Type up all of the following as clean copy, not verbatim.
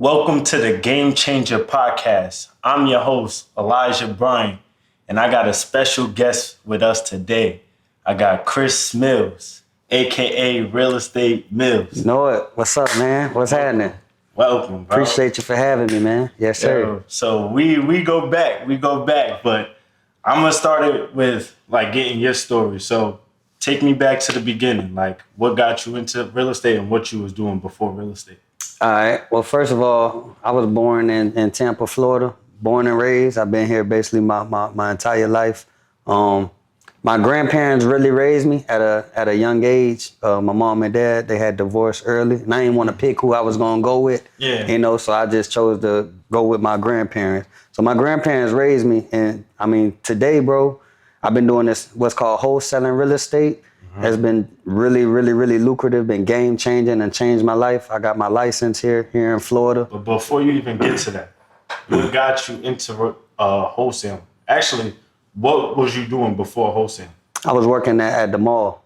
Welcome to the Game Changer Podcast. I'm your host, Elijah Bryan, and I got a special guest with us today. I got Chris Mills, aka Real Estate Mills. You know it. What's up, man? What's happening? Welcome, bro. Appreciate you for having me, man. Yes, sir. Yo, so we go back, but I'm gonna start it with getting your story. So take me back to the beginning. What got you into real estate and what you was doing before real estate? All right. Well, first of all, I was born in Tampa, Florida. Born and raised. I've been here basically my entire life. My grandparents really raised me at a young age. My mom and dad, they had divorced early, and I didn't want to pick who I was gonna go with. Yeah. So I just chose to go with my grandparents. So my grandparents raised me, and I mean, today, bro, I've been doing this what's called wholesaling real estate. Has been really, really, really lucrative, been game changing and changed my life. I got my license here in Florida. But before you even get to that, what got you into wholesaling? Actually, what was you doing before wholesaling? I was working at the mall.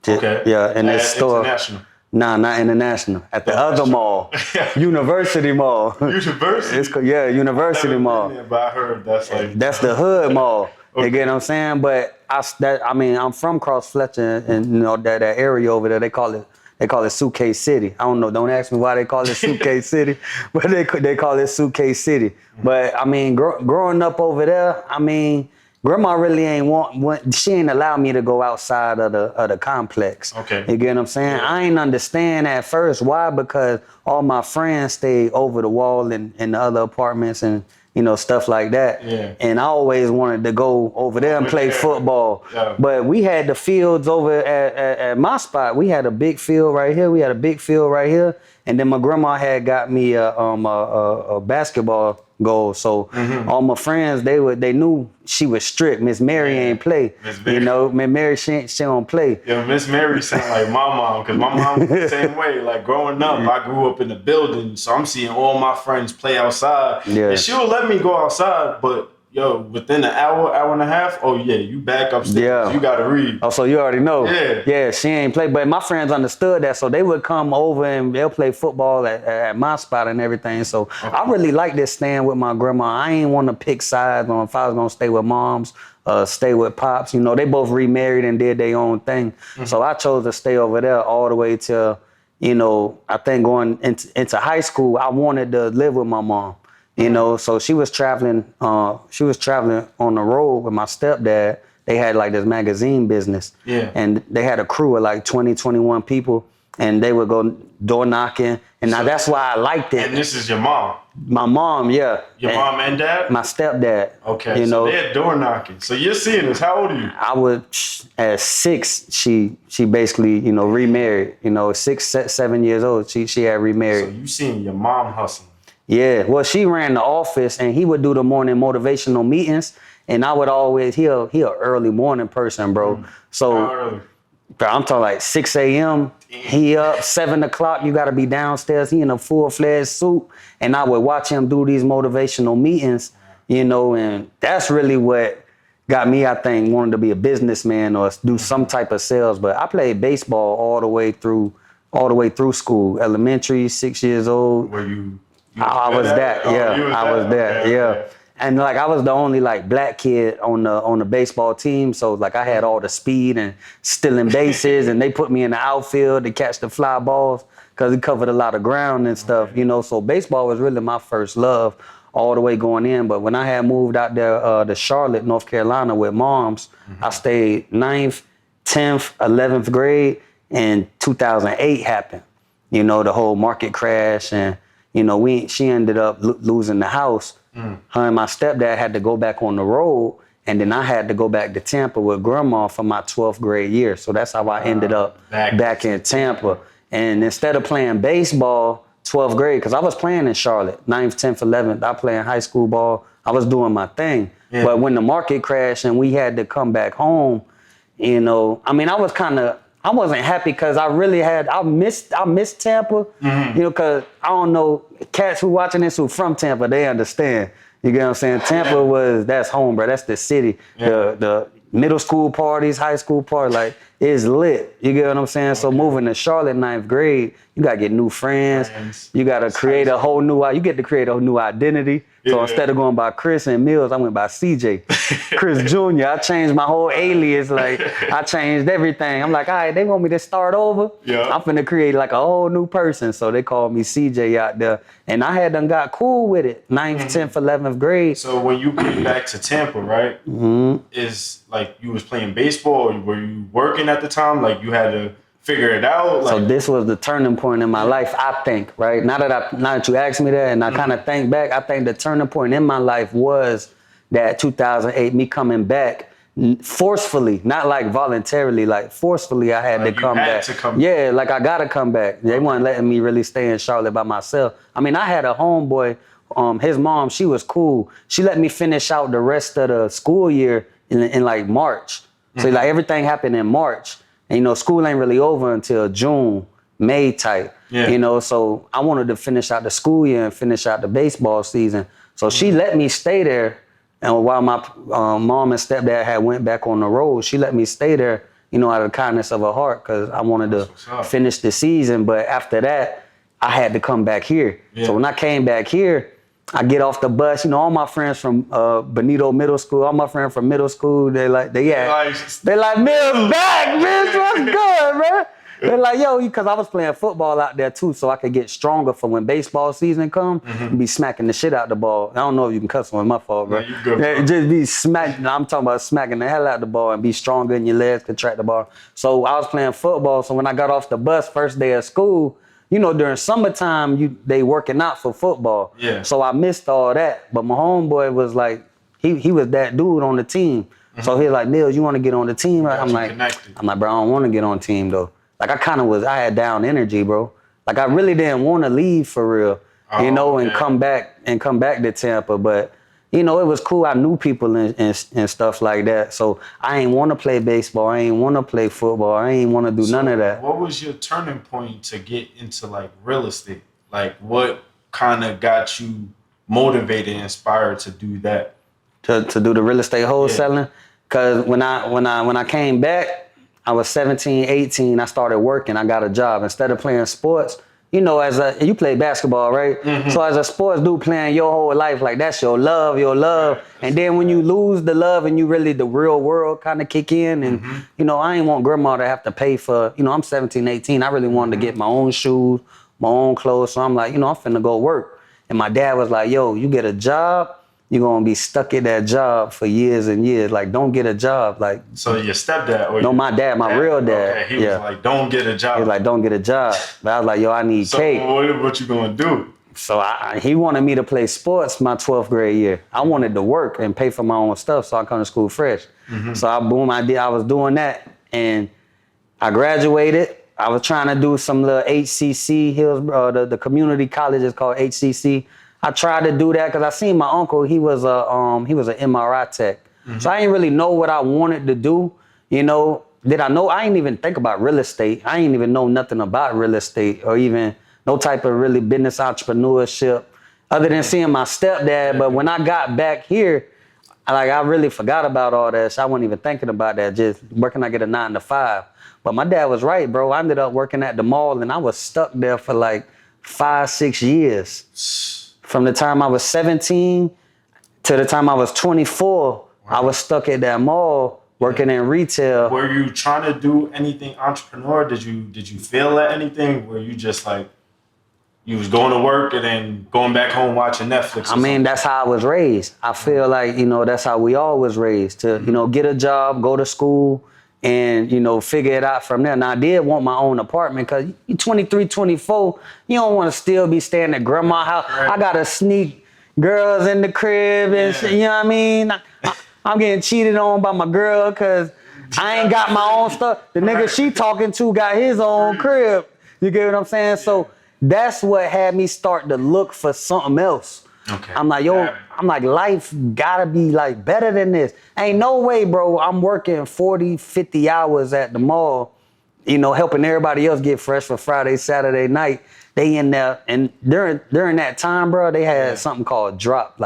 Okay. Yeah, in this store. International? Nah, not international. At the other mall. University Mall. University? University Mall. There, but I heard that's the hood mall. Okay. You get what I'm saying? But I'm from Cross Fletcher, and that area over there. They call it Suitcase City. I don't know. Don't ask me why they call it Suitcase City, but they call it Suitcase City. But I mean, growing up over there, I mean, Grandma really ain't she ain't allow me to go outside of the complex. Okay. You get what I'm saying? Yeah. I ain't understand at first why, because all my friends stayed over the wall in the other apartments and stuff like that. Yeah. And I always wanted to go over there and play football. Yeah. But we had the fields over at my spot. We had a big field right here. We had a big field right here. And then my grandma had got me a basketball goal. So all my friends, they knew she was strict. Miss Mary ain't play. Miss Mary. Miss Mary, she don't play. Yeah, Miss Mary sound like my mom, because my mom was the same way. Growing up, I grew up in the building, so I'm seeing all my friends play outside. Yeah. And she would let me go outside, but within an hour and a half, you back upstairs. Yeah. You gotta read. Oh, so you already know. Yeah. Yeah, she ain't play. But my friends understood that, so they would come over and they'll play football at my spot and everything. So okay. I really like this staying with my grandma. I ain't want to pick sides on if I was gonna stay with moms, stay with pops. They both remarried and did their own thing. So I chose to stay over there all the way till, I think going into high school, I wanted to live with my mom. So she was traveling on the road with my stepdad. They had this magazine business. Yeah. And they had a crew of 20, 21 people, and they would go door knocking. And now that's why I liked it. And this is your mom? My mom, yeah. Your mom and dad? My stepdad. Okay, so they're door knocking. So you're seeing this. How old are you? I was, at 6, she basically, remarried. 6, 7 years old, she had remarried. So you seeing your mom hustling. Yeah, well, she ran the office, and he would do the morning motivational meetings, and I would always, he an early morning person, bro. So, how early? Bro, I'm talking 6 a.m., he up, 7 o'clock, you got to be downstairs, he in a full-fledged suit, and I would watch him do these motivational meetings, and that's really what got me, I think, wanting to be a businessman or do some type of sales. But I played baseball all the way through school, elementary, 6 years old. Were you? I was that, yeah. I was that, okay, yeah. Okay. And I was the only black kid on the baseball team, so I had all the speed and stealing bases, and they put me in the outfield to catch the fly balls because it covered a lot of ground and stuff, So baseball was really my first love all the way going in. But when I had moved out there to Charlotte, North Carolina with moms, I stayed 9th, 10th, 11th grade, and 2008 happened. The whole market crash and. She ended up losing the house. Her and my stepdad had to go back on the road, and then I had to go back to Tampa with grandma for my 12th grade year. So that's how I ended up back in Tampa. And instead of playing baseball, 12th grade, because I was playing in Charlotte, 9th, 10th, 11th, I playing high school ball. I was doing my thing. Yeah. But when the market crashed and we had to come back home, I wasn't happy because I missed Tampa, because I don't know, cats who watching this who from Tampa, they understand. You get what I'm saying? Tampa that's home, bro. That's the city. Yeah. The middle school parties, high school parties, is lit. You get what I'm saying? So moving to Charlotte, 9th grade, you gotta get new friends. You gotta create a whole new, you get to create a new identity. So instead of going by Chris and Mills, I went by CJ. Chris Jr. I changed my whole alias. Like, I changed everything. I'm like, all right, they want me to start over. Yeah. I'm finna create like a whole new person. So they called me CJ out there. And I had done got cool with it. 9th, 10th, 11th grade. So when you came back to Tampa, right, is like you was playing baseball or were you working at the time? Like you had to figure it out? Like, so this was the turning point in my life, I think, right? Now that you asked me that and I kind of think back, I think the turning point in my life was that 2008, me coming back forcefully, not like voluntarily, like forcefully I had to come back. Yeah, like I gotta come back. They weren't letting me really stay in Charlotte by myself. I mean, I had a homeboy, his mom, she was cool. She let me finish out the rest of the school year in like March. So like everything happened in March. And, you know, school ain't really over until June, May type. Yeah. You know, so I wanted to finish out the school year and finish out the baseball season. So she let me stay there. And while my mom and stepdad had went back on the road, she let me stay there, you know, out of the kindness of her heart because I wanted to finish the season. But after that, I had to come back here. Yeah. So when I came back here, I get off the bus, you know, all my friends from Benito Middle School, all my friends from middle school, they like, Mills back, bitch, what's good, bro? They're like, yo, because I was playing football out there too, so I could get stronger for when baseball season come, and be smacking the shit out the ball. I don't know if you can cuss on my fault, bro. Yeah, just be smacking, I'm talking about smacking the hell out the ball and be stronger in your legs, contract the ball. So I was playing football, so when I got off the bus first day of school, you know, during summertime, they working out for football. Yeah. So I missed all that. But my homeboy was like, he was that dude on the team. So he was like, Mills, you want to get on the team? I'm like, bro, I don't want to get on the team though. Like I had down energy, bro. Like I really didn't want to leave for real, you know, and come back to Tampa. But you know, it was cool. I knew people and stuff like that. So I ain't want to play baseball. I ain't want to play football. I ain't want to do none of that. What was your turning point to get into like real estate? Like what kind of got you motivated and inspired to do that? To do the real estate wholesaling? Because when I came back, I was 17, 18. I started working. I got a job. Instead of playing sports, you know, you play basketball, right? So as a sports dude playing your whole life, like that's your love. And then when you lose the love and you really, the real world kind of kick in and, you know, I ain't want grandma to have to pay for, you know, I'm 17, 18. I really wanted to get my own shoes, my own clothes. So I'm like, you know, I'm finna go work. And my dad was like, yo, you get a job, you're going to be stuck at that job for years and years. Like, don't get a job. Like, so your stepdad? Or no, my dad, my real dad. Okay, he was like, don't get a job. He was like, don't get a job. But I was like, yo, I need cake. So what you going to do? So he wanted me to play sports my 12th grade year. I wanted to work and pay for my own stuff so I come to school fresh. So I was doing that. And I graduated. I was trying to do some little HCC. The community college is called HCC. I tried to do that because I seen my uncle. He was an MRI tech. So I didn't really know what I wanted to do. You know, did I know? I didn't even think about real estate. I didn't even know nothing about real estate or even no type of really business entrepreneurship other than seeing my stepdad. But when I got back here, I really forgot about all that. So I wasn't even thinking about that. Just where can I get a 9 to 5? But my dad was right, bro. I ended up working at the mall and I was stuck there for like 5-6 years. From the time I was 17 to the time I was 24, I was stuck at that mall working in retail. Were you trying to do anything entrepreneur? Did you fail at anything? Were you just like, you was going to work and then going back home watching Netflix? I mean, that's how I was raised. I feel like, you know, that's how we all was raised to, you know, get a job, go to school, and, you know, figure it out from there. Now, I did want my own apartment because you're 23, 24. You don't want to still be staying at grandma's house. Right. I got to sneak girls in the crib and shit, you know what I mean? I'm getting cheated on by my girl because I ain't got my own stuff. The nigga she talking to got his own crib. You get what I'm saying? So that's what had me start to look for something else. Okay. I'm like, life gotta be like better than this. Ain't no way, bro. I'm working 40, 50 hours at the mall, you know, helping everybody else get fresh for Friday, Saturday night. They in there, and during that time, bro, they had something called drop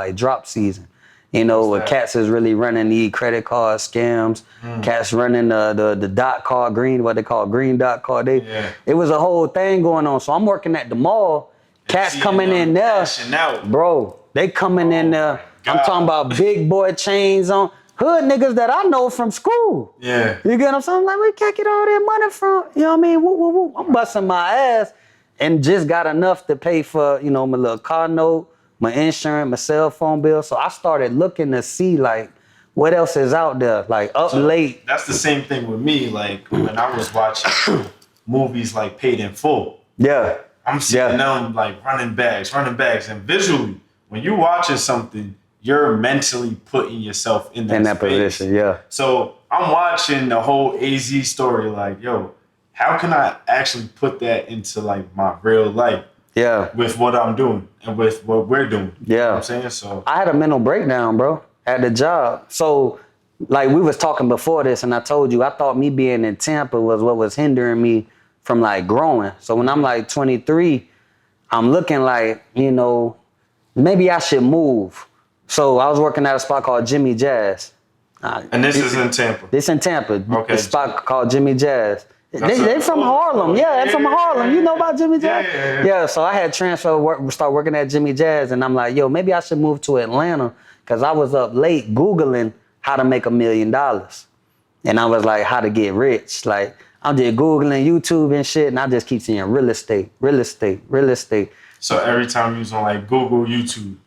season. You know, where cats is really running the credit card scams. Cats running the dot card, what they call green dot card. It was a whole thing going on. So I'm working at the mall. Cats coming in there, bro. They coming in there. I'm talking about big boy chains on. Hood niggas that I know from school. Yeah. You get what I'm saying? I'm like, where can't get all that money from? You know what I mean? Woo, woo, woo. I'm busting my ass and just got enough to pay for, you know, my little car note, my insurance, my cell phone bill. So I started looking to see, like, what else is out there, like late. That's the same thing with me. Like, when I was watching movies like Paid in Full. Yeah. I'm seeing them, like, running bags. And visually, when you're watching something, you're mentally putting yourself in that position, yeah. So I'm watching the whole AZ story, like, yo, how can I actually put that into, like, my real life? Yeah. With what I'm doing and with what we're doing. Yeah. You know what I'm saying? So I had a mental breakdown, bro, at the job. So, like, we was talking before this, and I told you, I thought me being in Tampa was what was hindering me from, like, growing. So when I'm, like, 23, I'm looking like, you know, maybe I should move. So I was working at a spot called Jimmy Jazz. And this is in Tampa? This in Tampa. Okay. A spot called Jimmy Jazz. They from Harlem. Yeah, they're from Harlem. You know about Jimmy Jazz? Yeah, so I had start working at Jimmy Jazz, and I'm like, yo, maybe I should move to Atlanta because I was up late Googling how to make $1 million. And I was like, how to get rich. Like, I'm just Googling YouTube and shit, and I just keep seeing real estate. So every time you was on, like, Google, YouTube,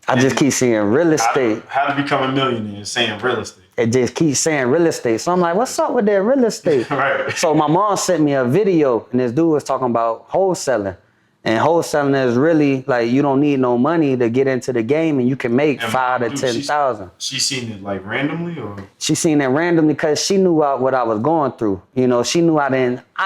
I just keep seeing real estate. How to become a millionaire, saying real estate. It just keeps saying real estate. So I'm like, what's up with that real estate? Right. So my mom sent me a video, and this dude was talking about wholesaling. And wholesaling is really, like, you don't need no money to get into the game, and you can make $5,000 to $10,000. She seen it, like, randomly, or? She seen it randomly because she knew what I was going through. You know, she knew I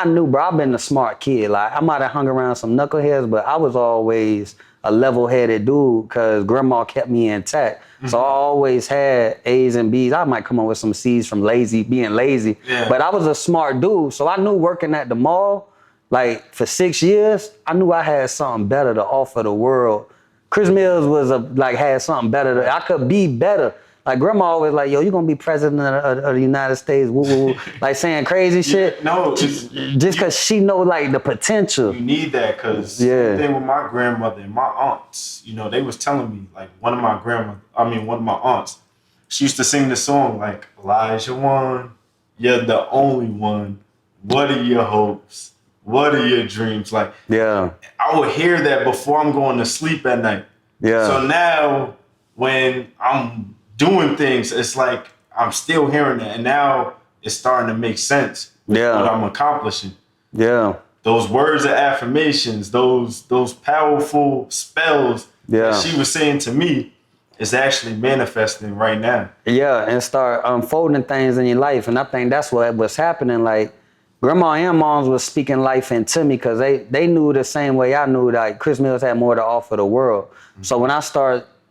knew, bro, I've been a smart kid. Like, I might have hung around some knuckleheads, but I was always a level-headed dude because grandma kept me intact. So I always had A's and B's. I might come up with some C's from being lazy. Yeah. But I was a smart dude. So I knew working at the mall, like, for 6 years, I knew I had something better to offer the world. Chris Mills had something better. I could be better. Like, grandma always like, yo, you gonna be president of the United States, woo, woo, woo. Like, saying crazy shit. No, just because she know, like, the potential. You need that, because the thing with my grandmother and my aunts, you know, they was telling me, like, one of my aunts, she used to sing the song, like, Elijah one, you're the only one. What are your hopes? What are your dreams? Like, I would hear that before I'm going to sleep at night. Yeah. So now when I'm doing things, it's like I'm still hearing that, and now it's starting to make sense with what I'm accomplishing. Yeah. Those words of affirmations, those powerful spells that she was saying to me is actually manifesting right now. Yeah, and start unfolding things in your life. And I think that's what was happening. Like, grandma and moms was speaking life into me because they knew the same way I knew, like, Chris Mills had more to offer the world. Mm-hmm. So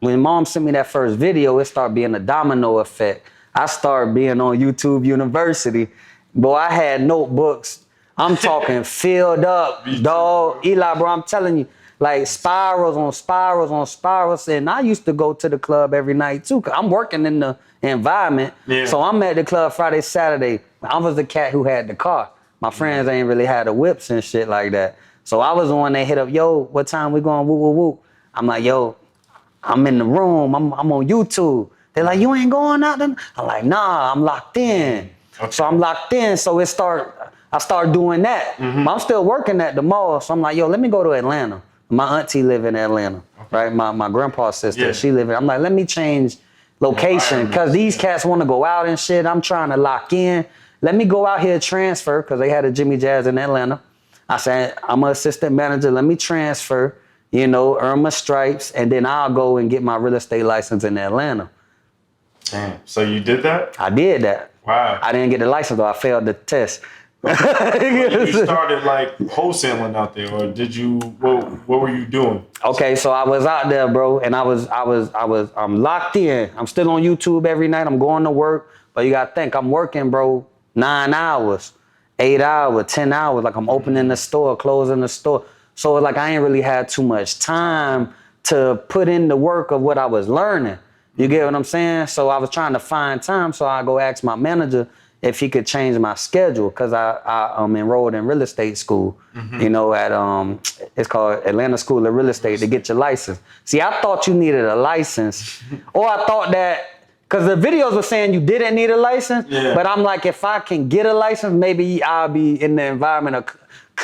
when mom sent me that first video, it started being a domino effect. I started being on YouTube University. Boy, I had notebooks. I'm talking filled up, dog. Eli, bro, I'm telling you, like, spirals on spirals on spirals. And I used to go to the club every night too, because I'm working in the environment. Yeah. So I'm at the club Friday, Saturday. I was the cat who had the car. My friends ain't really had the whips and shit like that. So I was the one that hit up, yo, what time we going, woo, woo, woo. I'm like, yo, I'm in the room. I'm on YouTube. They're like, you ain't going out then? I'm like, nah, I'm locked in. Okay. So I'm locked in. So I start doing that. Mm-hmm. But I'm still working at the mall. So I'm like, yo, let me go to Atlanta. My auntie live in Atlanta, right? My grandpa's sister, she live in. I'm like, let me change location because these cats want to go out and shit. I'm trying to lock in. Let me go out here transfer because they had a Jimmy Jazz in Atlanta. I said, I'm an assistant manager. Let me transfer, earn my stripes, and then I'll go and get my real estate license in Atlanta. Damn. So you did that? I did that. Wow. I didn't get the license though. I failed the test. You started like wholesaling out there, or did you? What were you doing? Okay, so I was out there, bro, and I'm locked in. I'm still on YouTube every night. I'm going to work, but you gotta think I'm working, bro, 9 hours, 8 hours, 10 hours. Like I'm opening the store, closing the store. So like I ain't really had too much time to put in the work of what I was learning. You get what I'm saying? So I was trying to find time, so I go ask my manager if he could change my schedule, because I enrolled in real estate school, you know, at it's called Atlanta School of Real Estate, to get your license. See, I thought you needed a license, or I thought that, because the videos were saying you didn't need a license, but I'm like, if I can get a license, maybe I'll be in the environment of,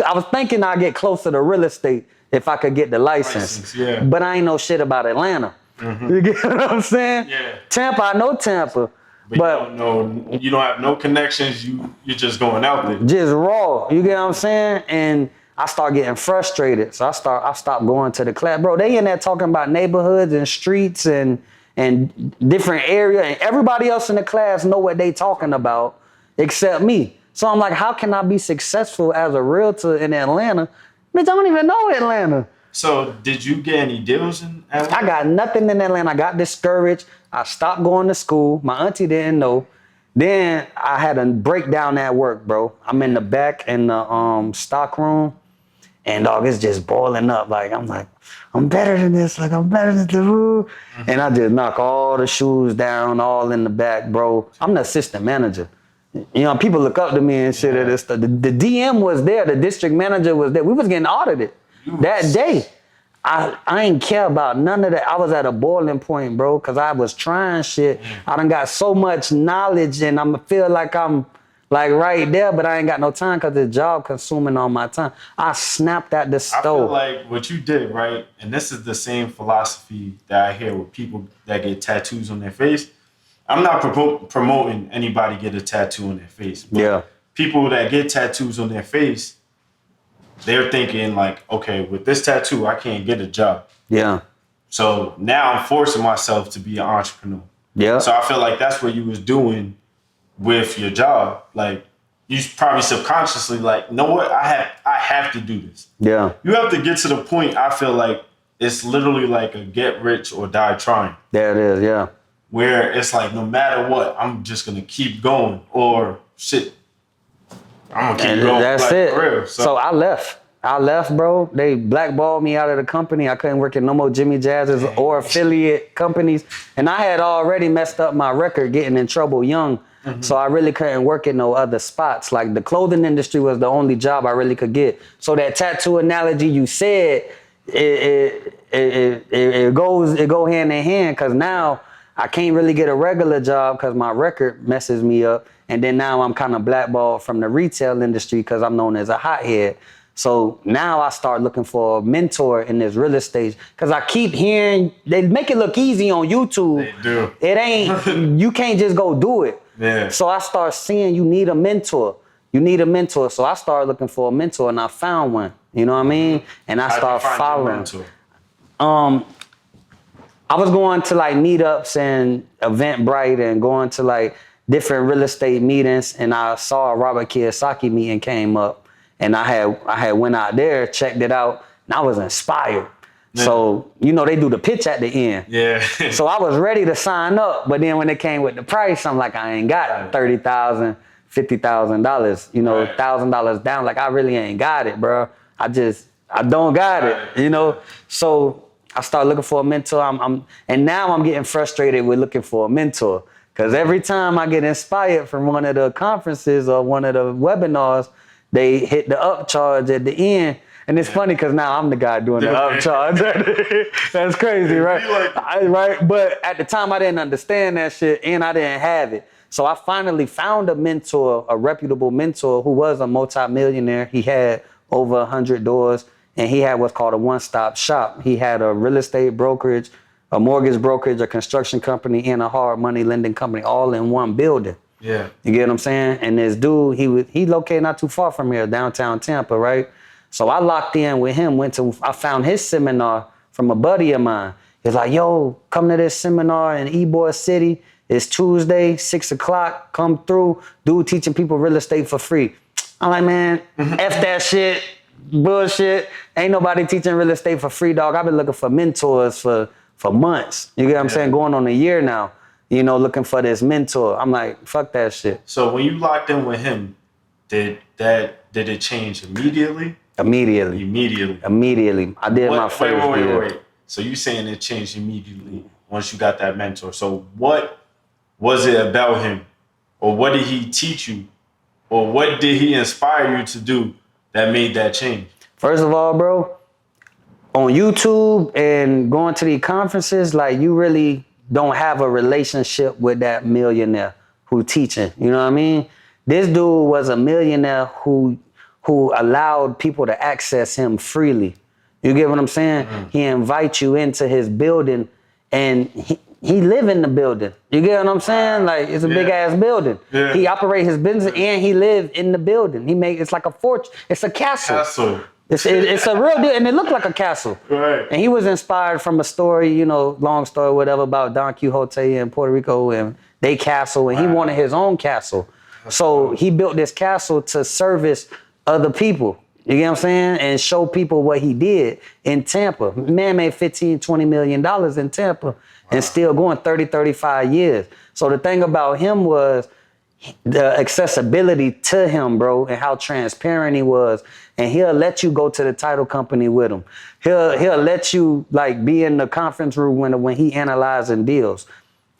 I was thinking I'd get closer to real estate if I could get the license. But I ain't know shit about Atlanta. You get what I'm saying? Tampa, I know Tampa. But you don't have no connections. You're just going out there. Just raw. You get what I'm saying? And I start getting frustrated. So I stopped going to the class. Bro, they in there talking about neighborhoods and streets and different area, and everybody else in the class know what they talking about except me. So I'm like, how can I be successful as a realtor in Atlanta? Bitch, I don't even know Atlanta. So did you get any deals in Atlanta? I got nothing in Atlanta. I got discouraged. I stopped going to school. My auntie didn't know. Then I had a breakdown at work, bro. I'm in the back in the stock room, and dog, it's just boiling up. Like, I'm like, I'm better than this. Like, I'm better than the rule. And I just knock all the shoes down, all in the back, bro. I'm the assistant manager. You know, people look up to me and shit at this stuff. The DM was there. The district manager was there. We was getting audited that day. I ain't care about none of that. I was at a boiling point, bro, because I was trying shit. I done got so much knowledge, and I feel like I'm like right there, but I ain't got no time because the job consuming all my time. I snapped at the stove. I feel like what you did, right? And this is the same philosophy that I hear with people that get tattoos on their face. I'm not promoting anybody get a tattoo on their face. But people that get tattoos on their face, they're thinking like, okay, with this tattoo, I can't get a job. Yeah. So now I'm forcing myself to be an entrepreneur. Yeah. So I feel like that's what you was doing with your job. Like, you probably subconsciously like, you know what? I have to do this. Yeah. You have to get to the point, I feel like it's literally like a get rich or die trying. There it is, yeah. Where it's like, no matter what, I'm just going to keep going, or shit, I'm going to keep going. That's like, it. For real. So I left, bro. They blackballed me out of the company. I couldn't work at no more Jimmy Jazz's or affiliate companies. And I had already messed up my record getting in trouble young. So I really couldn't work in no other spots. Like, the clothing industry was the only job I really could get. So that tattoo analogy you said, it go hand in hand, because now I can't really get a regular job because my record messes me up. And then now I'm kind of blackballed from the retail industry because I'm known as a hothead. So now I start looking for a mentor in this real estate, because I keep hearing they make it look easy on YouTube. They do. It ain't, you can't just go do it. Yeah. So I start seeing you need a mentor. You need a mentor. So I started looking for a mentor, and I found one. You know what I mean? And I started following. I was going to like meetups and Eventbrite and going to like different real estate meetings, and I saw a Robert Kiyosaki meeting came up, and I had went out there, checked it out, and I was inspired. Yeah. So, you know, they do the pitch at the end. Yeah. So I was ready to sign up, but then when it came with the price, I'm like, I ain't got $30,000, $50,000, you know, $1,000 down. Like, I really ain't got it, bro. I don't got it, you know? So I started looking for a mentor. And now I'm getting frustrated with looking for a mentor, because every time I get inspired from one of the conferences or one of the webinars, they hit the upcharge at the end. And it's funny because now I'm the guy doing the upcharge. That's crazy, right? Right. But at the time, I didn't understand that shit, and I didn't have it. So I finally found a mentor, a reputable mentor who was a multimillionaire. He had over 100 doors, and he had what's called a one-stop shop. He had a real estate brokerage, a mortgage brokerage, a construction company, and a hard money lending company all in one building. Yeah. You get what I'm saying? And this dude, he located not too far from here, downtown Tampa, right? So I locked in with him, I found his seminar from a buddy of mine. He's like, yo, come to this seminar in Ybor City. It's Tuesday, 6 o'clock, come through. Dude teaching people real estate for free. I'm like, man, F that shit, bullshit. Ain't nobody teaching real estate for free, dog. I've been looking for mentors for months. You get what I'm saying? Going on a year now, you know, looking for this mentor. I'm like, fuck that shit. So when you locked in with him, did it change immediately? Immediately. I did my first year. Wait. So you saying it changed immediately? once you got that mentor. So what was it about him? Or what did he teach you? Or what did he inspire you to do that made that change? First of all, bro, on YouTube and going to these conferences, like you really don't have a relationship with that millionaire who teaching. You know what I mean? This dude was a millionaire who allowed people to access him freely. You get what I'm saying? Mm-hmm. He invites you into his building and he live in the building. You get what I'm saying? Like it's a big ass building. Yeah. He operate his business and he live in the building. It's like a fortress. It's a castle. It's a real deal, and it looked like a castle. Right. And he was inspired from a story, long story, whatever, about Don Quixote in Puerto Rico and they castle, and he wanted his own castle. So he built this castle to service other people. You get what I'm saying? And show people what he did in Tampa. Man made $15-20 million in Tampa and still going 30-35 years. So the thing about him was the accessibility to him, bro, and how transparent he was. And he'll let you go to the title company with him. He'll let you like be in the conference room when he analyzing deals.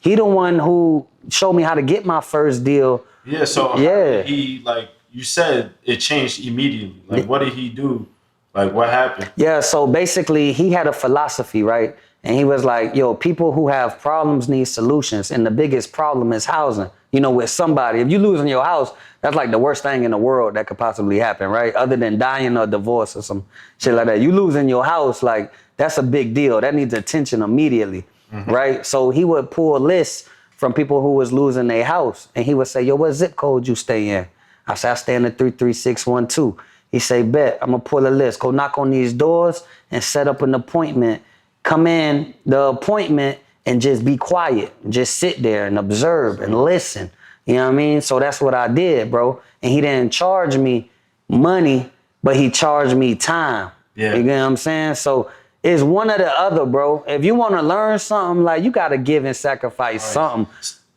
He the one who showed me how to get my first deal. Yeah, so how did he, like you said, it changed immediately. Like what did he do? Like what happened? Yeah, so basically he had a philosophy, right? And he was like, yo, people who have problems need solutions. And the biggest problem is housing. With somebody, if you losing your house, that's like the worst thing in the world that could possibly happen, right? Other than dying or divorce or some shit like that. You losing your house, like that's a big deal. That needs attention immediately, right? So he would pull lists from people who was losing their house. And he would say, yo, what zip code you stay in? I said, I stay in the 33612. He say, bet, I'm gonna pull a list. Go knock on these doors and set up an appointment. Come in the appointment and just be quiet. Just sit there and observe and listen. You know what I mean? So that's what I did, bro. And he didn't charge me money, but he charged me time. Yeah. You get what I'm saying? So it's one or the other, bro. If you want to learn something, like you got to give and sacrifice something.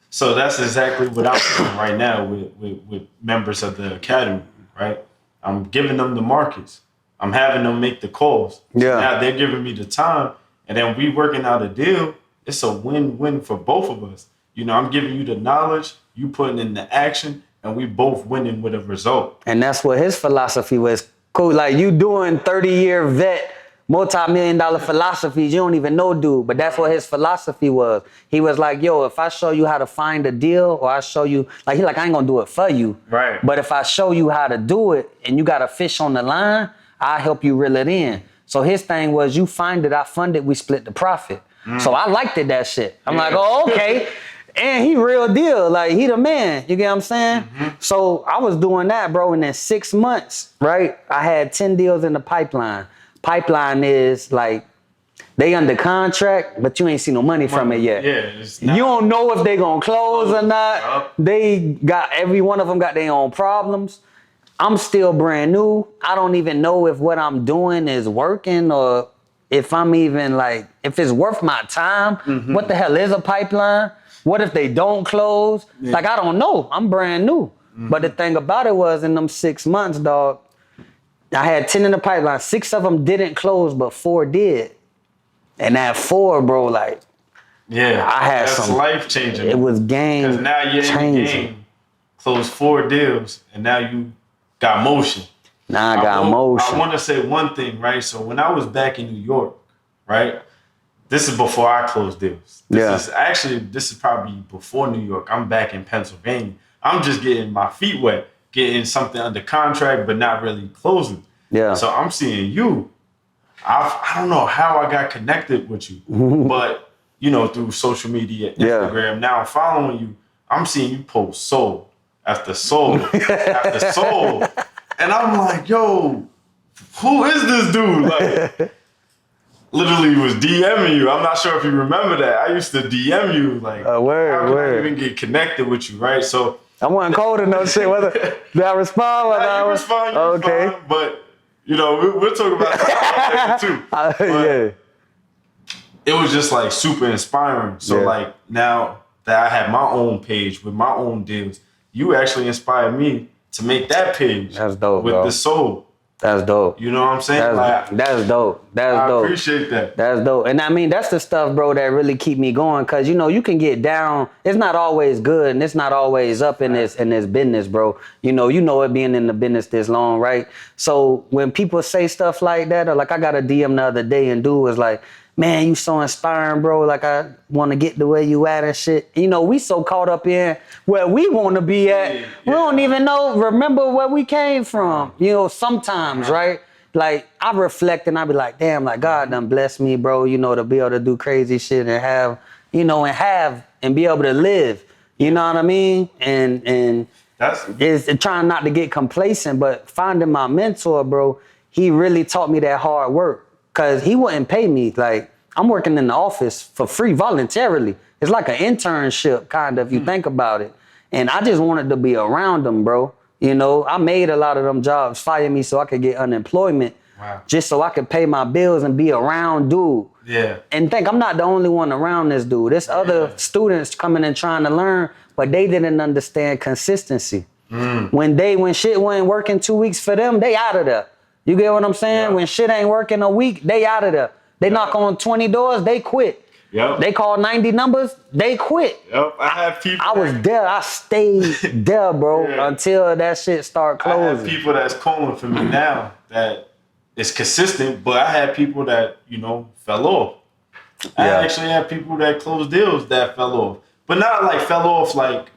So that's exactly what I'm doing right now with members of the academy, right? I'm giving them the markets. I'm having them make the calls. Yeah. Now they're giving me the time, and then we working out a deal. It's a win-win for both of us. I'm giving you the knowledge, you putting in the action, and we both winning with a result. And that's what his philosophy was. Cool. Like you doing 30-year vet, multi-million-dollar philosophies, you don't even know, dude. But that's what his philosophy was. He was like, yo, if I show you how to find a deal, or I show you, I ain't gonna do it for you. Right. But if I show you how to do it and you got a fish on the line, I'll help you reel it in. So his thing was, you find it, I fund it, we split the profit. So I liked it, that shit. I'm like, oh, okay. And he real deal. Like, he the man. You get what I'm saying? So I was doing that, bro. And in 6 months, right, I had 10 deals in the pipeline. Pipeline is like, they under contract, but you ain't see no money from it yet. Yeah, you don't know if they gonna close or not. They got, every one of them got their own problems. I'm still brand new. I don't even know if what I'm doing is working or if I'm even like, if it's worth my time. What the hell is a pipeline? What if they don't close? Yeah. Like, I don't know. I'm brand new. But the thing about it was, in them 6 months, dog, I had 10 in the pipeline. 6 of them didn't close, but 4 did. And that 4, bro, like, I had that's life changing. It was game changing. Because now you're in the game, closed 4 deals, and now you got motion. Now I got motion. I want to say one thing, right? So when I was back in New York, right? This is before I closed deals. This is probably before New York. I'm back in Pennsylvania. I'm just getting my feet wet, getting something under contract, but not really closing. Yeah. So I'm seeing you. I don't know how I got connected with you, but through social media, Instagram. Now I'm following you. I'm seeing you post soul after soul after soul. And I'm like, yo, who is this dude? Like, literally was DMing you. I'm not sure if you remember that. I used to DM you, like, how can I even get connected with you, right? So I wasn't cold enough shit. Whether did I respond? You respond. But we'll talk about that too. It was just like super inspiring. So like now that I have my own page with my own deals, you actually inspired me to make that page. That's dope, with bro. the soul. That's dope. You know what I'm saying? That's dope. That's I dope. appreciate that. That's dope. And I mean, that's the stuff, bro, that really keep me going. Cause you know, you can get down. It's not always good and it's not always up in this business, bro. You know it being in the business this long, right? So when people say stuff like that, or like I got a DM the other day and dude was like, man, you so inspiring, bro. Like I want to get the way you at and shit. You know, we so caught up in where we want to be at. Yeah. We don't even remember where we came from. You know, sometimes, right? Like I reflect and I be like, damn, like God done blessed me, bro. You know, to be able to do crazy shit and have, and be able to live. You know what I mean? And it's trying not to get complacent, but finding my mentor, bro. He really taught me that hard work. Cause he wouldn't pay me. Like I'm working in the office for free voluntarily. It's like an internship kind of, if you think about it. And I just wanted to be around him, bro. You know, I made a lot of them jobs fire me so I could get unemployment. Wow. Just so I could pay my bills and be around dude. Yeah. And think I'm not the only one around this dude. There's other students coming and trying to learn, but they didn't understand consistency. When shit wasn't working 2 weeks for them, they out of there. You get what I'm saying? Yeah. When shit ain't working a week, they out of there. They knock on 20 doors, they quit. Yep. They call 90 numbers, they quit. Yep. I have people. I was there. I stayed there, bro, until that shit start closing. I have people that's calling for me now that is consistent, but I had people that, fell off. I actually had people that closed deals that fell off. But not like fell off like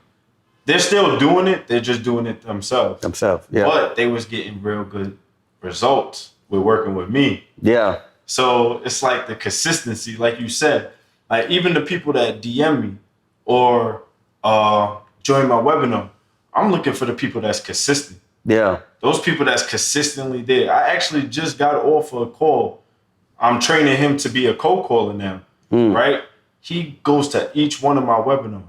they're still doing it, they're just doing it themselves. Yeah. But they was getting real good results with working with me. Yeah. So it's like the consistency, like you said, like even the people that DM me or join my webinar, I'm looking for the people that's consistent. Yeah. Those people that's consistently there. I actually just got off a call. I'm training him to be a cold caller now, right? He goes to each one of my webinars,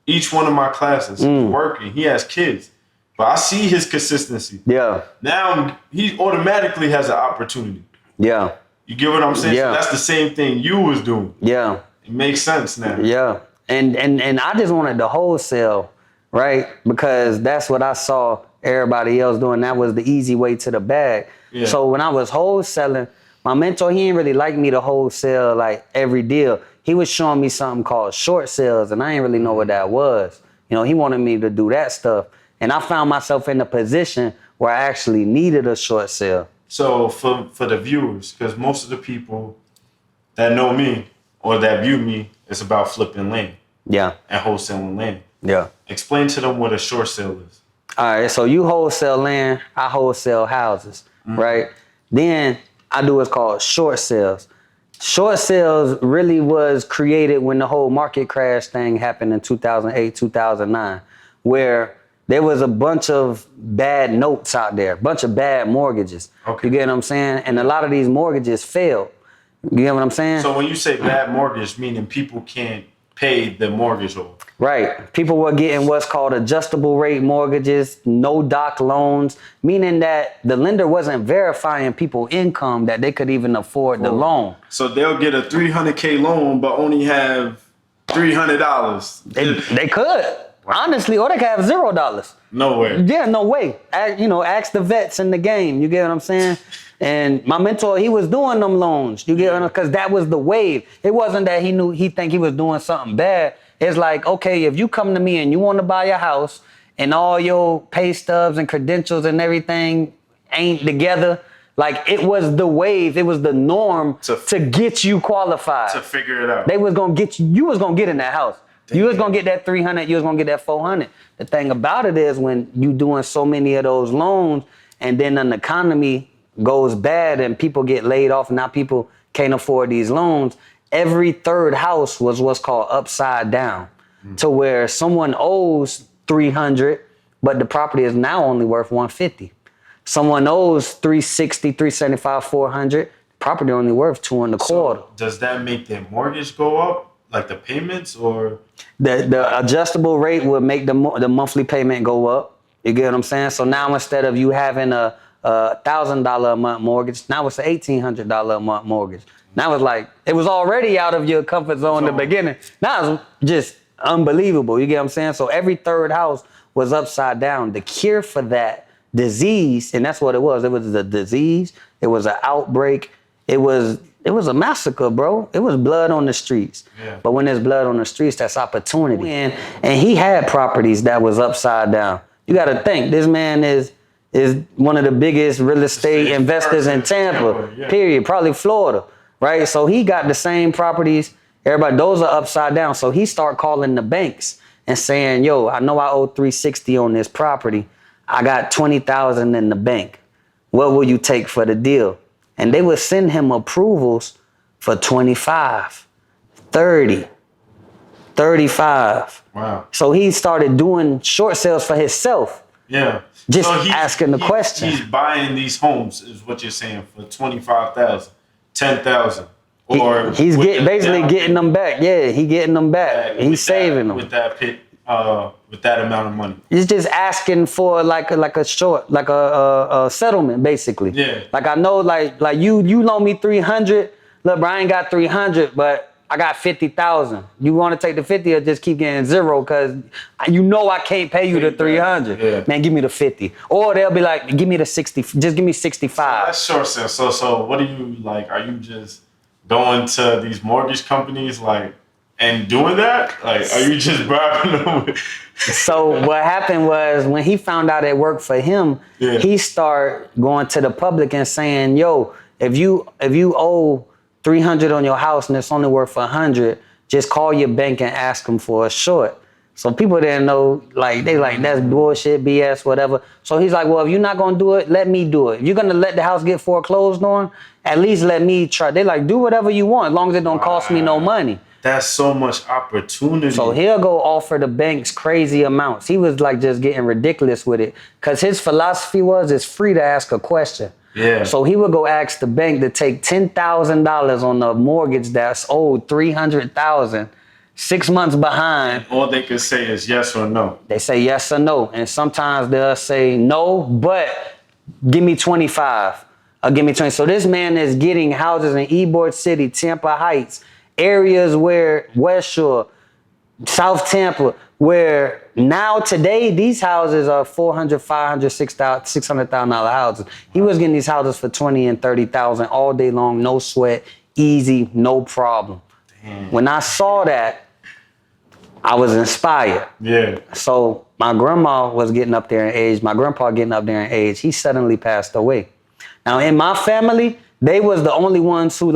each one of my classes. He's working. He has kids. But I see his consistency. Yeah. Now he automatically has an opportunity. Yeah. You get what I'm saying? Yeah. So that's the same thing you was doing. Yeah. It makes sense now. Yeah. And I just wanted to wholesale, right? Because that's what I saw everybody else doing. That was the easy way to the bag. Yeah. So when I was wholesaling, my mentor, he didn't really like me to wholesale like every deal. He was showing me something called short sales, and I didn't really know what that was. He wanted me to do that stuff. And I found myself in a position where I actually needed a short sale. So for the viewers, because most of the people that know me or that view me, it's about flipping land. Yeah. And wholesaling land. Yeah. Explain to them what a short sale is. All right. So you wholesale land, I wholesale houses, right? Then I do what's called short sales. Short sales really was created when the whole market crash thing happened in 2008, 2009, where there was a bunch of bad notes out there, a bunch of bad mortgages. Okay. You get what I'm saying? And a lot of these mortgages failed. You get what I'm saying? So when you say bad mortgage, meaning people can't pay the mortgage off. Right. People were getting what's called adjustable rate mortgages, no doc loans, meaning that the lender wasn't verifying people's income that they could even afford the loan. So they'll get a $300K loan, but only have $300. They could. Honestly, or they could have $0. No way. Yeah, no way. Ask the vets in the game. You get what I'm saying? And my mentor, he was doing them loans. You get what I'm saying? Because that was the wave. It wasn't that he think he was doing something bad. It's like, okay, if you come to me and you want to buy a house and all your pay stubs and credentials and everything ain't together, like it was the wave, it was the norm to get you qualified. To figure it out. They was gonna get you was gonna get in that house. Damn. You was gonna get that 300, you was gonna get that 400. The thing about it is when you doing so many of those loans and then an economy goes bad and people get laid off and now people can't afford these loans, every third house was what's called upside down to where someone owes 300, but the property is now only worth 150. Someone owes 360, 375, 400, property only worth 225. So does that make their mortgage go up? Like the payments or? The adjustable rate would make the monthly payment go up. You get what I'm saying? So now instead of you having a $1,000 a month mortgage, now it's an $1,800 a month mortgage. Now it's like, it was already out of your comfort zone in the beginning. Now it's just unbelievable. You get what I'm saying? So every third house was upside down. The cure for that disease, and that's what it was. It was a disease. It was an outbreak. It was a massacre, bro. It was blood on the streets. Yeah. But when there's blood on the streets, that's opportunity. And he had properties that was upside down. You got to think, this man is one of the biggest real estate investors in Tampa, period, probably Florida, right? So he got the same properties. Everybody, those are upside down. So he start calling the banks and saying, yo, I know I owe 360 on this property. I got 20,000 in the bank. What will you take for the deal? And they would send him approvals for 25, 30, 35. Wow. So he started doing short sales for himself. Yeah. Just So asking the question. He's buying these homes, is what you're saying, for 25,000, 10,000. Or he's basically getting them back. Yeah, he getting them back. He's saving them. With that amount of money. He's just asking for like a settlement, basically. Yeah. Like I know, like you loan me 300. Look, bro, I ain't got 300, but I got 50,000. You want to take the 50 or just keep getting zero? Cause you know I can't pay you the 300. Yeah. Man, give me the 50. Or they'll be like, give me the 60. Just give me 65. That's short sale. So what do you like? Are you just going to these mortgage companies and doing that? Like, are you just bribing them? So what happened was when he found out it worked for him, he started going to the public and saying, yo, if you owe 300 on your house and it's only worth 100, just call your bank and ask them for a short. So people didn't know, that's bullshit, BS, whatever. So he's like, well, if you're not going to do it, let me do it. If you're going to let the house get foreclosed on, at least let me try. They like, do whatever you want, as long as it don't cost me no money. That's so much opportunity. So he'll go offer the banks crazy amounts. He was like just getting ridiculous with it. Because his philosophy was it's free to ask a question. Yeah. So he would go ask the bank to take $10,000 on the mortgage that's owed $300,000, 6 months behind. All they can say is yes or no. They say yes or no. And sometimes they'll say no, but give me 25 or give me 20. So this man is getting houses in Ybor City, Tampa Heights, areas where West Shore, South Tampa, where now today these houses are $400,000, $500,000, $600,000 houses. He was getting these houses for $20,000 and $30,000 all day long, no sweat, easy, no problem. Damn. When I saw that, I was inspired. Yeah. So my grandma was getting up there in age, my grandpa getting up there in age. He suddenly passed away. Now in my family, they was the only ones who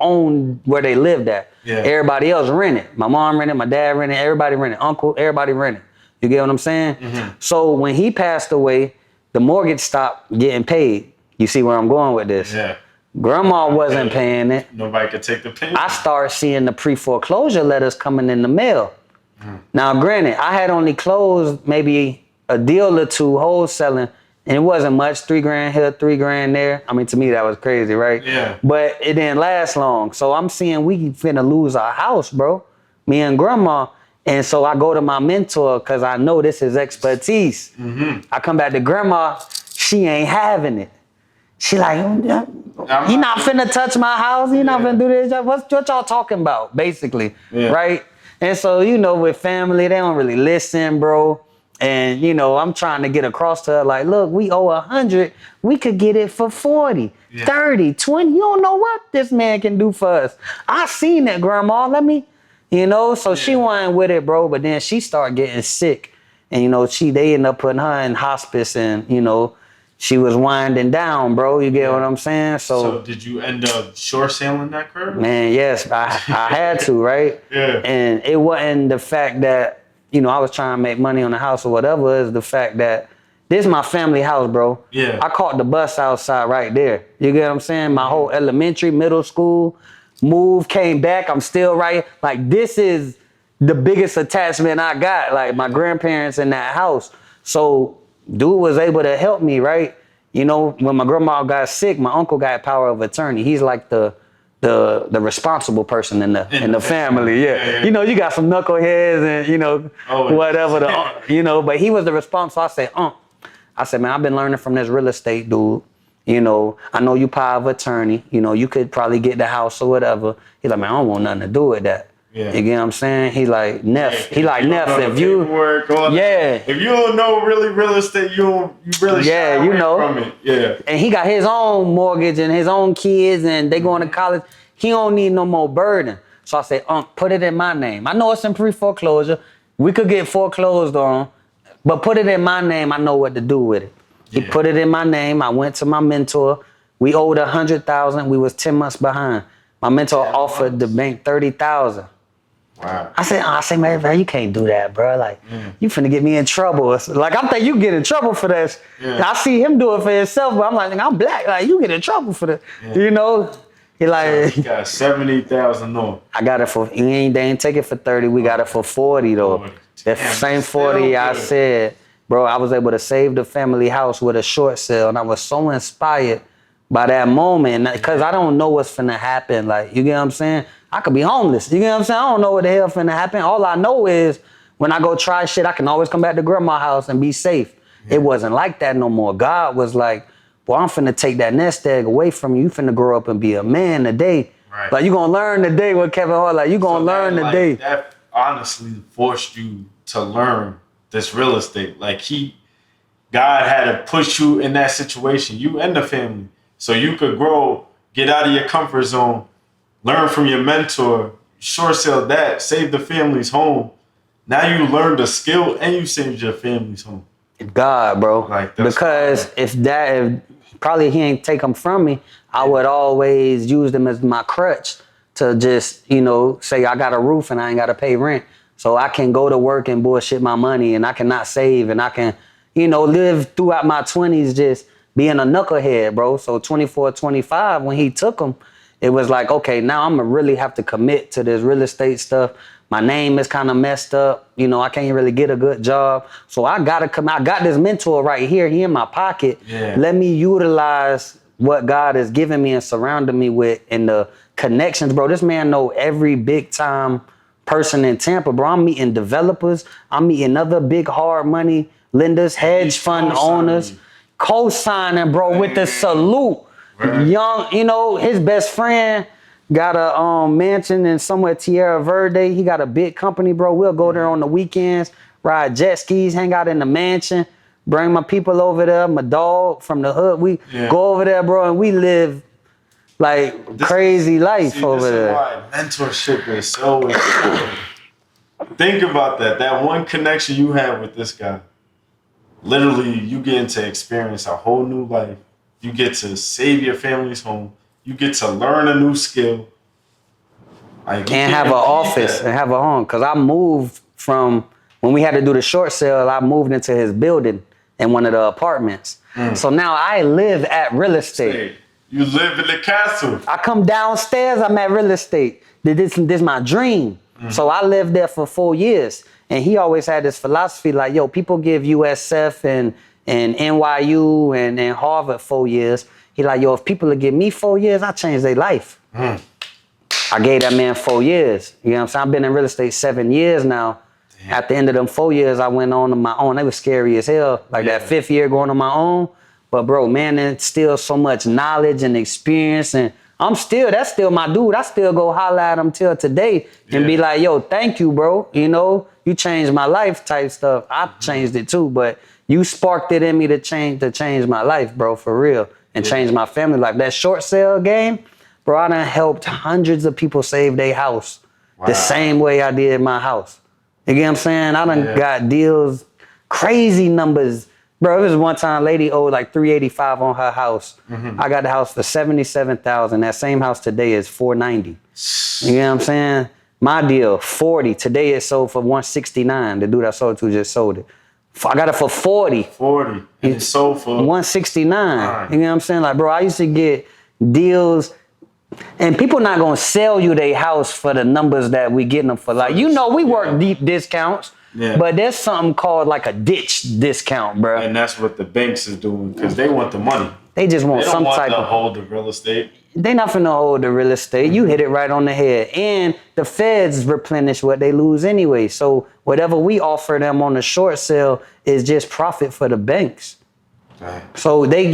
owned where they lived at. Yeah. Everybody else rented. My mom rented, my dad rented, everybody rented, uncle, everybody rented. You get what I'm saying? Mm-hmm. So when he passed away, the mortgage stopped getting paid. You see where I'm going with this? Yeah. Grandma wasn't paying it. Nobody could take the payment. I started seeing the pre-foreclosure letters coming in the mail. Mm. Now, granted, I had only closed maybe a deal or two wholesaling, and it wasn't much, $3,000 here, $3,000 there. I mean, to me, that was crazy, right? Yeah. But it didn't last long. So I'm seeing we finna lose our house, bro. Me and grandma. And so I go to my mentor because I know this is expertise. Mm-hmm. I come back to grandma, she ain't having it. She like, he not finna touch my house. He not finna do this. What y'all talking about, basically, right? And so, with family, they don't really listen, bro. And, I'm trying to get across to her like, look, we owe 100. We could get it for 40, 30, 20. You don't know what this man can do for us. I seen that, grandma. Let me, so she wasn't with it, bro. But then she started getting sick. And, they ended up putting her in hospice and, she was winding down, bro. You get what I'm saying? So did you end up short selling that curve? Man, yes, I had to, right? Yeah. And it wasn't the fact that, I was trying to make money on the house or whatever. It's the fact that this is my family house, bro. Yeah. I caught the bus outside right there. You get what I'm saying? My whole elementary, middle school, moved, came back. I'm still right. Like, this is the biggest attachment I got. Like, my grandparents in that house. So dude was able to help me, right? When my grandma got sick, my uncle got power of attorney. He's like the responsible person in the family. Yeah. You got some knuckleheads and whatever but he was the responsible. So I said, man, I've been learning from this real estate dude. I know you power of attorney. You could probably get the house or whatever. He's like, man, I don't want nothing to do with that. Yeah. You get what I'm saying? He like Neff. He like Neff. If you, if you don't know really real estate, you really shy away from it. Yeah. And he got his own mortgage and his own kids, and they going to college. He don't need no more burden. So I say, put it in my name. I know it's in pre-foreclosure. We could get foreclosed on, but put it in my name. I know what to do with it. He put it in my name. I went to my mentor. We owed $100,000. We was 10 months behind. My mentor offered the bank $30,000. Wow. I said, man, you can't do that, bro. Like, you finna get me in trouble. Like, I'm thinking you get in trouble for this. Yeah. I see him do it for himself, but I'm like, I'm black. Like, you get in trouble for that. Yeah. You know? He like, you got 70,000 no. I got it for, they ain't take it for 30. We got it for 40 though. That same 40 I said, bro, I was able to save the family house with a short sale, and I was so inspired by that moment, because I don't know what's finna happen. Like, you get what I'm saying? I could be homeless. You get what I'm saying? I don't know what the hell finna happen. All I know is when I go try shit, I can always come back to grandma's house and be safe. Yeah. It wasn't like that no more. God was like, boy, I'm finna take that nest egg away from you. You finna grow up and be a man today. Right. Like, you gonna learn today with Kevin Hart. Like, you gonna learn today. That honestly forced you to learn this real estate. Like, God had to push you in that situation, you and the family, so you could grow, get out of your comfort zone, learn from your mentor, short sell that, save the family's home. Now you learned the skill and you saved your family's home. God, bro. Like, because if probably he ain't take them from me, I would always use them as my crutch to just, say I got a roof and I ain't got to pay rent. So I can go to work and bullshit my money, and I cannot save, and I can, live throughout my 20s just being a knucklehead, bro. So 24, 25, when he took them, it was like, okay, now I'm going to really have to commit to this real estate stuff. My name is kind of messed up. I can't really get a good job. So I got to come. I got this mentor right here. He in my pocket. Yeah. Let me utilize what God has given me and surrounded me with, and the connections, bro. This man know every big time person in Tampa, bro. I'm meeting developers. I'm meeting other big hard money lenders, hedge fund owners, co-signing, bro, with the salute. Right. Young, his best friend got a mansion in somewhere Tierra Verde. He got a big company, bro. We'll go there on the weekends, ride jet skis, hang out in the mansion, bring my people over there, my dog from the hood. We go over there, bro, and we live like crazy life over there. This is why mentorship is so important. Think about that. That one connection you have with this guy. Literally, you get to experience a whole new life. You get to save your family's home. You get to learn a new skill. And have an office and have a home. Because I moved from, when we had to do the short sale, I moved into his building in one of the apartments. So now I live at real estate. You live in the castle. I come downstairs, I'm at real estate. This is my dream. So I lived there for 4 years. And he always had this philosophy like, yo, people give USF and NYU and Harvard 4 years. He like, yo, if people would give me 4 years, I change their life. I gave that man 4 years. You know what I'm saying? I've been in real estate 7 years now. Damn. At the end of them 4 years, I went on my own. They was scary as hell. Like that 5th year going on my own. But bro, man, there's still so much knowledge and experience, and that's still my dude. I still go holler at him till today and be like, yo, thank you, bro. You changed my life type stuff. I changed it too, but you sparked it in me to change my life, bro, for real, and change my family life. That short sale game, bro, I done helped hundreds of people save their house the same way I did my house. You get what I'm saying? I done got deals, crazy numbers. Bro, it was one time lady owed like $385 on her house. I got the house for $77,000. That same house today is $490. You know what I'm saying? My deal, $40. Today it sold for $169. The dude I sold to just sold it. I got it for $40. $40. And it sold for $169. You know what I'm saying? Like, bro, I used to get deals, and people not gonna sell you their house for the numbers that we getting them for. Like, we work deep discounts. But there's something called like a ditch discount, bro. And that's what the banks is doing, because they want the money. They just want some type of hold the real estate. They not finna hold the real estate. You hit it right on the head. And the feds replenish what they lose anyway. So whatever we offer them on the short sale is just profit for the banks. Right. So they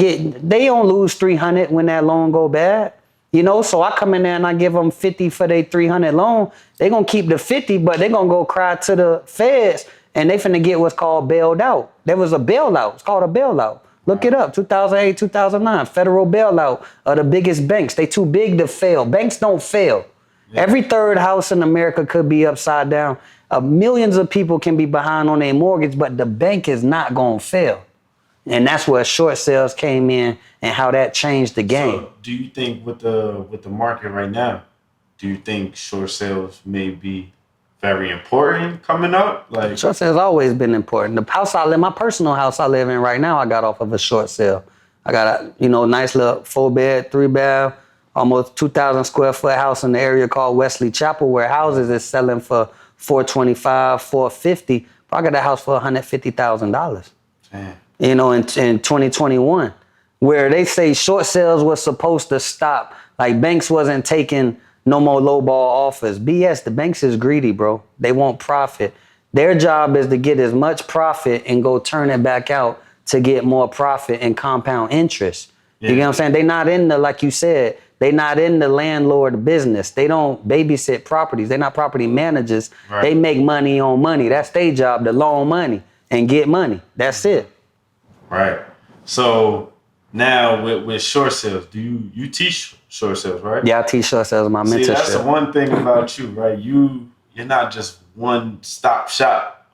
don't lose $300 when that loan go bad. You know, so I come in there and I give them 50 for their 300 loan. They gonna keep the 50, but they gonna go cry to the feds and they finna get what's called bailed out. There was a bailout. It's called a bailout. Look it up. 2008, 2009, federal bailout of the biggest banks. They too big to fail. Banks don't fail. Yeah. Every third house in America could be upside down. Millions of people can be behind on their mortgage, but the bank is not gonna fail. And that's where short sales came in and how that changed the game. So do you think with the market right now, do you think short sales may be very important coming up? Like, short sales always been important. The house I live, my personal house I live in right now, I got off of a short sale. I got a, nice little 4-bed, 3-bath, almost 2,000 square foot house in the area called Wesley Chapel, where houses is selling for $425, $450. But I got that house for $150,000. Damn. In 2021, where they say short sales was supposed to stop. Like banks wasn't taking no more lowball offers. BS, the banks is greedy, bro. They want profit. Their job is to get as much profit and go turn it back out to get more profit and compound interest. Yeah. You get what I'm saying? They not in the, like you said, they not in the landlord business. They don't babysit properties. They're not property managers. Right. They make money on money. That's their job, to loan money and get money. That's it. Right. So now with short sales, do you teach short sales, right? Yeah, I teach short sales, my mentorship. See, that's the one thing about you, right? You're not just one stop shop.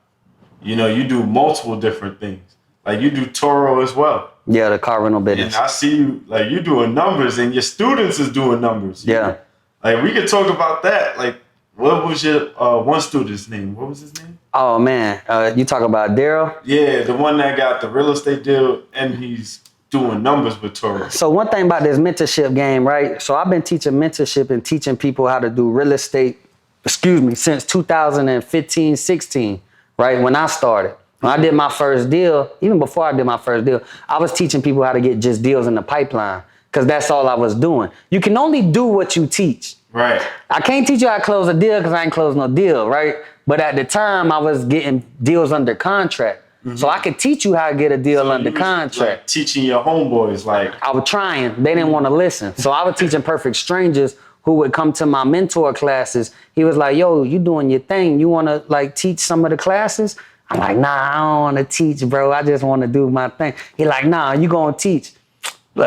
You do multiple different things. Like you do Toro as well. Yeah, the car rental business. And I see you, like you doing numbers and your students is doing numbers. Yeah. Like we could talk about that. Like what was your one student's name? What was his name? Oh man, you talk about Daryl? Yeah, the one that got the real estate deal and he's doing numbers with Toro. So one thing about this mentorship game, right? So I've been teaching mentorship and teaching people how to do real estate, since 2015, 16, right? When I started. When I did my first deal, even before I did my first deal, I was teaching people how to get just deals in the pipeline because that's all I was doing. You can only do what you teach. Right. I can't teach you how to close a deal because I ain't closed no deal, right? But at the time, I was getting deals under contract. Mm-hmm. So I could teach you how to get a deal under contract. Like teaching your homeboys, like. I was trying. They didn't want to listen. So I was teaching perfect strangers who would come to my mentor classes. He was like, yo, you doing your thing. You want to like teach some of the classes? I'm like, nah, I don't want to teach, bro. I just want to do my thing. He like, nah, you going to teach.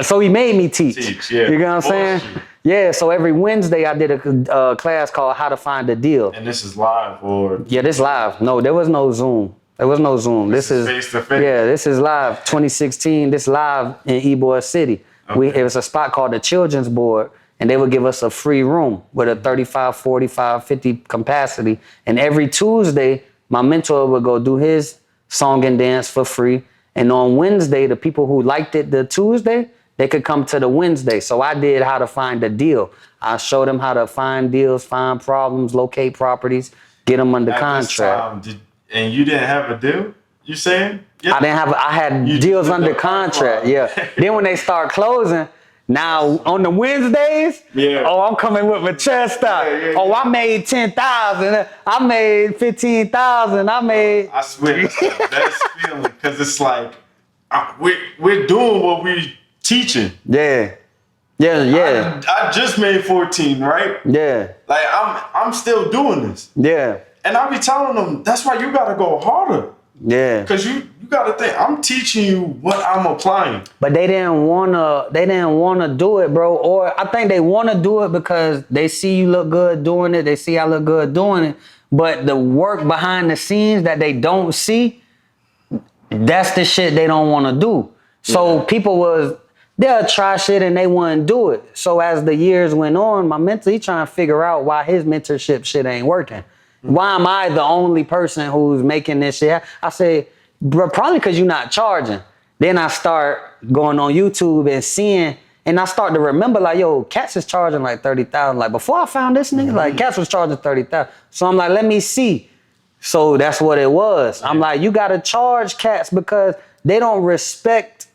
So he made me teach. Yeah. You know what I'm saying? Yeah, so every Wednesday I did a class called How to Find a Deal. And this is live or? Yeah, this live. No, there was no Zoom. There was no Zoom. This is face-to-face. Yeah, this is live. 2016, this live in Ybor City. Okay. It was a spot called the Children's Board, and they would give us a free room with a 35, 45, 50 capacity. And every Tuesday, my mentor would go do his song and dance for free. And on Wednesday, the people who liked it the Tuesday, they could come to the Wednesday. So I did How to Find a Deal. I showed them how to find deals, find problems, locate properties, get them under contract. And you didn't have a deal? You saying? Yeah. I had deals under contract, yeah. Then when they start closing, now on the Wednesdays, I'm coming with my chest out. Oh, I made 10,000. I made 15,000. I swear, it's the best feeling because it's like we're doing what we teaching. Yeah. I just made 14, right? Yeah. Like I'm still doing this. Yeah. And I be telling them that's why you gotta go harder. Yeah. Because you gotta think I'm teaching you what I'm applying. But they didn't wanna do it, bro. Or I think they wanna do it because they see you look good doing it. They see I look good doing it. But the work behind the scenes that they don't see, that's the shit they don't wanna do. So they'll try shit and they wouldn't do it. So as the years went on, my mentor, he trying to figure out why his mentorship shit ain't working. Why am I the only person who's making this shit? I say, bro, probably because you're not charging. Then I start going on YouTube and seeing, and I start to remember like, yo, Cats is charging like 30,000. Like before I found this nigga, like Cats was charging 30,000. So I'm like, let me see. So that's what it was. I'm like, you gotta charge Cats because they don't respect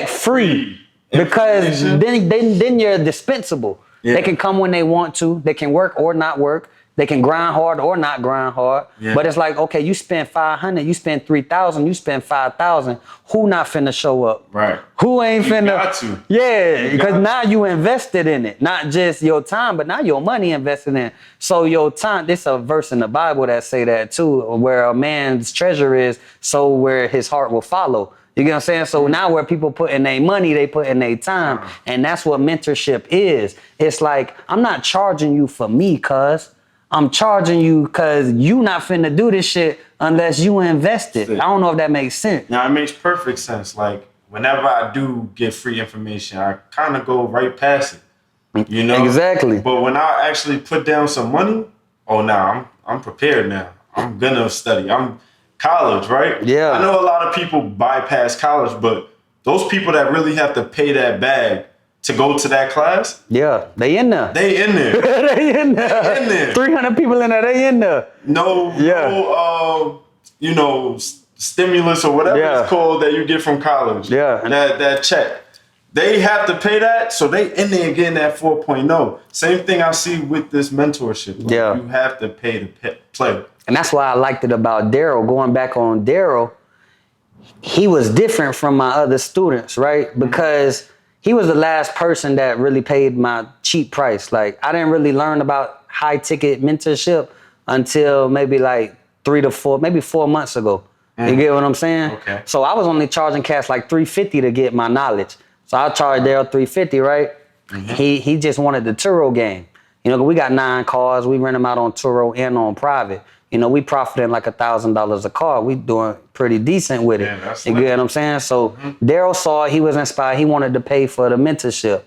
free because then you're dispensable. Yeah. They can come when they want to. They can work or not work. They can grind hard or not grind hard. Yeah. But it's like, okay, you spend 500, you spend 3,000, you spend 5,000. Who not finna show up? Right. Who ain't finna? Got to. Yeah, because got now you invested in it. Not just your time, but now your money invested in it. So your time, this a verse in the Bible that say that too, where a man's treasure is, so where his heart will follow. You get what I'm saying? So now where people put in their money, they put in their time. And that's what mentorship is. It's like, I'm not charging you for me, cuz. I'm charging you because you not finna do this shit unless you invest it. I don't know if that makes sense. Now, it makes perfect sense. Like, whenever I do get free information, I kind of go right past it. You know? Exactly. But when I actually put down some money, oh, now I'm prepared now. I'm gonna study. I'm college, right? Yeah. I know a lot of people bypass college, but those people that really have to pay that bag to go to that class, yeah, they in there. they in there. They in there. They in there. 300 people in there, they in there. No, stimulus or whatever it's called that you get from college. Yeah. That check. They have to pay that, so they in there getting that 4.0. Same thing I see with this mentorship. Like, you have to pay to play. And that's why I liked it about Daryl. Going back on Daryl, he was different from my other students, right? Because he was the last person that really paid my cheap price. Like, I didn't really learn about high ticket mentorship until maybe like 4 months ago. You get what I'm saying? Okay. So I was only charging cats like $350 to get my knowledge. So I charged Daryl $350, right? He just wanted the Turo game. You know, we got 9 cars. We rent them out on Turo and on private. You know, we profiting like $1,000 a car. We doing pretty decent with it. You get what I'm saying? So Daryl saw it. He was inspired. He wanted to pay for the mentorship.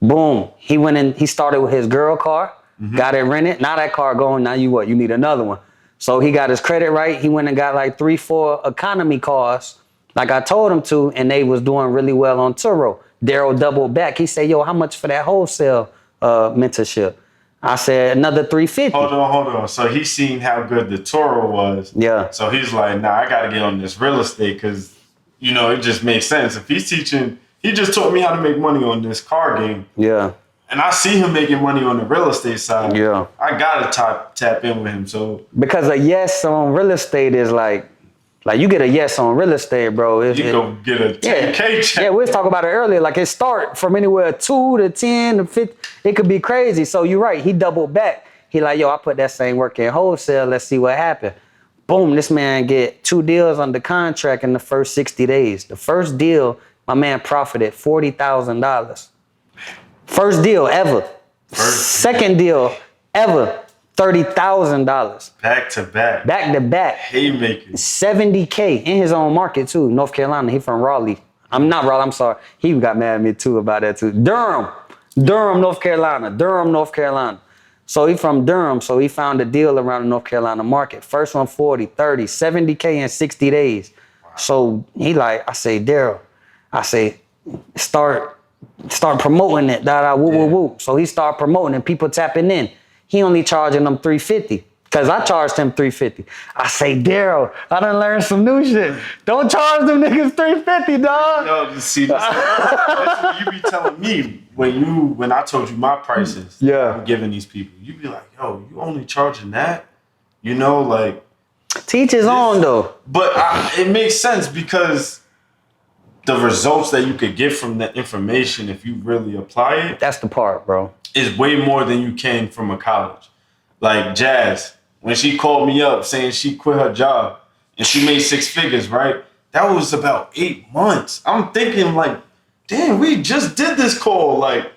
Boom. He went in. He started with his girl car. Got it rented. Now that car going. Now you need another one. So he got his credit right. He went and got like 3-4 economy cars, like I told him to, and they was doing really well on Turo. Daryl doubled back. He said, "Yo, how much for that wholesale mentorship?" I said, "Another $350." Hold on. So he seen how good the Toro was. Yeah. So he's like, nah, I got to get on this real estate because, it just makes sense. If he's teaching, he just taught me how to make money on this car game. Yeah. And I see him making money on the real estate side. Yeah. I got to tap in with him. So because a yes on real estate is like you get a yes on real estate, bro. You go get a 10K check. Yeah, we was talking about it earlier. Like, it start from anywhere 2 to 10 to 50. It could be crazy. So you're right. He doubled back. He like, yo, I put that same work in wholesale. Let's see what happened. Boom, this man get 2 deals under contract in the first 60 days. The first deal, my man profited $40,000. First deal ever. Second deal ever. $30,000. Back to back. Back to back. Haymakers. $70K in his own market too. North Carolina. He from Raleigh. I'm not Raleigh. I'm sorry. He got mad at me too about that too. Durham, North Carolina. So he from Durham. So he found a deal around the North Carolina market. First one 40, 30, $70K in 60 days. Wow. So he like, I say, Daryl, start promoting it. Woo. So he started promoting and people tapping in. He only charging them $350 because I charged him $350. I say, Daryl, I done learned some new shit. Don't charge them niggas $350, dog. Yo, see, that's what you be telling me when I told you my prices. Yeah. I'm giving these people. You be like, yo, you only charging that? Like. Teach his own though. But it makes sense because the results that you could get from that information, if you really apply it. That's the part, bro. Is way more than you can from a college. Like Jazz, when she called me up saying she quit her job and she made 6 figures, right? That was about 8 months. I'm thinking like, damn, we just did this call. Like,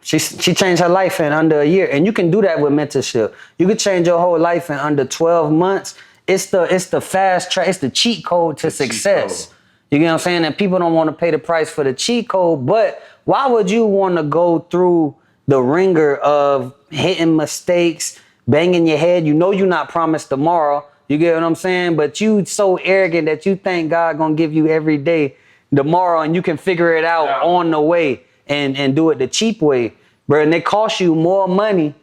she changed her life in under a year. And you can do that with mentorship. You can change your whole life in under 12 months. It's the fast track, it's the cheat code to success. You get what I'm saying? And people don't want to pay the price for the cheat code, but why would you want to go through the ringer of hitting mistakes, banging your head? You know you're not promised tomorrow. You get what I'm saying? But you so arrogant that you think God gonna give you every day tomorrow and you can figure it out on the way and do it the cheap way. Bro, and it costs you more money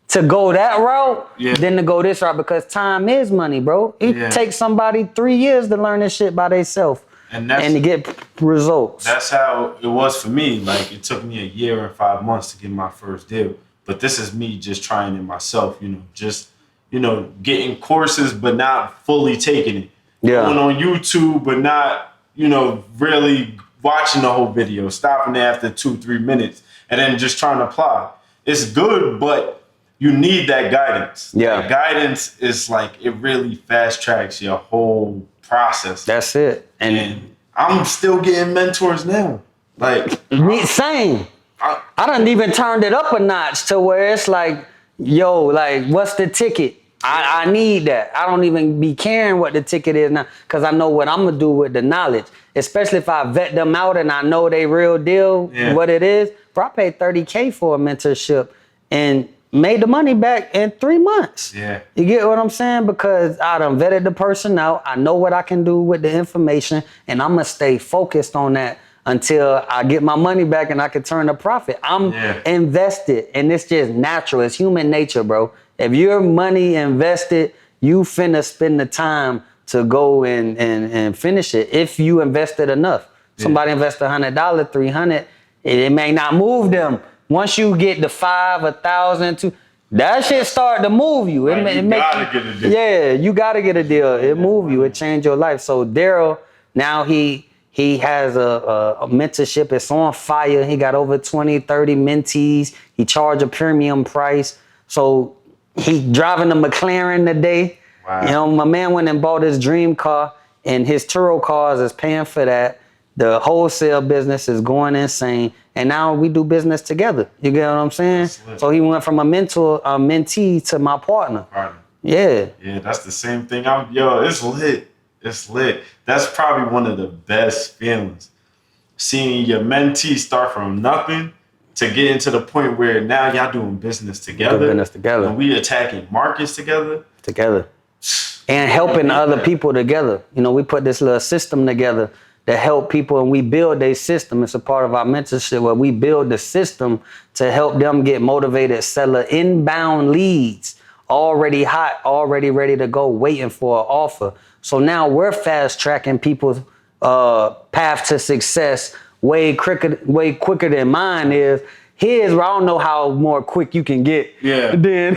to go that route than to go this route because time is money, bro. It takes somebody 3 years to learn this shit by themselves. And to get results. That's how it was for me. Like, it took me 1 year and 5 months to get my first deal. But this is me just trying it myself, just getting courses but not fully taking it. Yeah. Going on YouTube but not, really watching the whole video, stopping it after 2-3 minutes, and then just trying to apply. It's good, but you need that guidance. Yeah. That guidance is like, it really fast tracks your whole process. That's it. And I'm still getting mentors now. Like, me, same. I done even turned it up a notch to where it's like, yo, like, what's the ticket? I need that. I don't even be caring what the ticket is now, because I know what I'm going to do with the knowledge. Especially if I vet them out and I know they real deal, what it is. Bro, I paid $30K for a mentorship and made the money back in 3 months. Yeah. You get what I'm saying? Because I done vetted the person out. I know what I can do with the information, and I'm going to stay focused on that until I get my money back and I can turn a profit. I'm invested, and it's just natural. It's human nature, bro. If your money invested, you finna spend the time to go and finish it. If you invested enough. Somebody invested $100, $300, it may not move them. Once you get the 5, 1,000, that shit start to move you. Like, you gotta get a deal. Yeah, you gotta get a deal. It move you. It change your life. So Daryl, now he has a mentorship. It's on fire. He got over 20, 30 mentees. He charge a premium price. So he driving a McLaren today. Wow. My man went and bought his dream car, and his Turo cars is paying for that. The wholesale business is going insane. And now we do business together. You get what I'm saying? So he went from a mentee to my partner. Yeah. Yeah, that's the same thing. It's lit. It's lit. That's probably one of the best feelings. Seeing your mentee start from nothing to get into the point where now y'all doing business together. And we attacking markets together. And helping other people together. We put this little system together to help people, and we build a system. It's a part of our mentorship where we build the system to help them get motivated, seller inbound leads, already hot, already ready to go, waiting for an offer. So now we're fast tracking people's path to success way quicker than mine is. His, I don't know how more quick you can get. Yeah. Then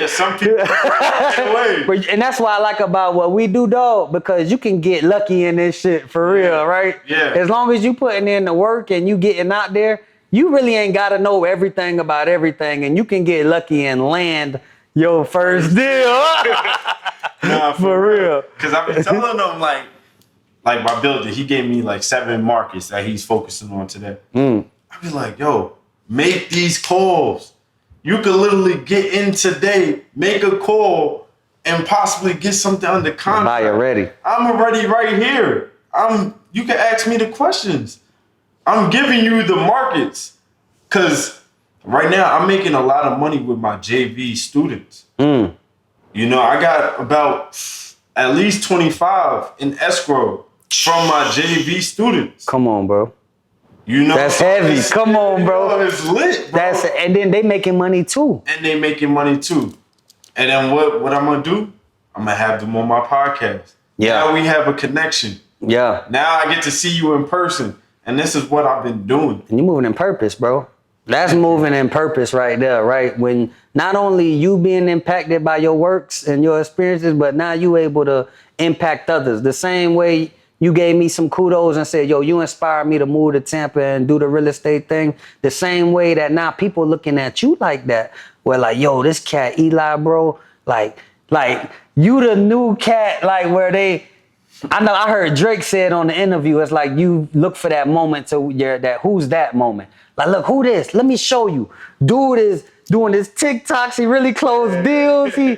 some people away. And that's what I like about what we do, dog, because you can get lucky in this shit for real, right? Yeah. As long as you putting in the work and you getting out there, you really ain't got to know everything about everything, and you can get lucky and land your first deal. Nah, for real. Because I've been telling them, like my builder, he gave me like 7 markets that he's focusing on today. I be like, yo, make these calls. You could literally get in today, make a call, and possibly get something under contract. Buy it ready. I'm already right here. You can ask me the questions. I'm giving you the markets. Because right now I'm making a lot of money with my JV students. I got about at least 25 in escrow from my JV students. Come on, bro. That's heavy. Come on, bro. It's lit, bro. And then they making money too. And then what I'm gonna do? I'm gonna have them on my podcast. Yeah. Now we have a connection. Yeah. Now I get to see you in person, and this is what I've been doing. And you're moving in purpose, bro. That's moving in purpose right there, right? When not only you being impacted by your works and your experiences, but now you able to impact others. The same way you gave me some kudos and said, yo, you inspired me to move to Tampa and do the real estate thing. The same way that now people looking at you like that. Where like, yo, this cat Eli, bro, like you the new cat, like where I heard Drake said on the interview, it's like you look for that moment that who's that moment. Like, look, who this? Let me show you. Dude is doing his TikToks. He really closed deals. He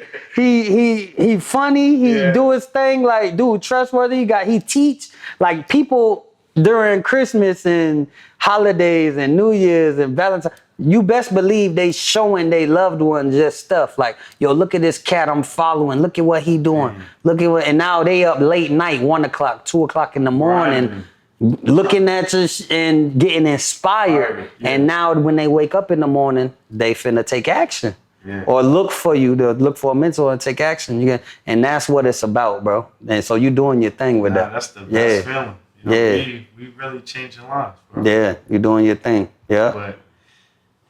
funny. He do his thing. Like, dude, trustworthy. He teach. Like, people during Christmas and holidays and New Year's and Valentine's, you best believe they showing they loved ones just stuff. Like, yo, look at this cat I'm following. Look at what he doing. Look at and now they up late night, 1 o'clock, 2 o'clock in the morning. Looking at you and getting inspired. And now when they wake up in the morning, they finna take action. Or look for a mentor and take action. And that's what it's about, bro. And so you doing your thing with that. That's the best feeling. We really changing lives, bro. Yeah, you're doing your thing. Yeah. But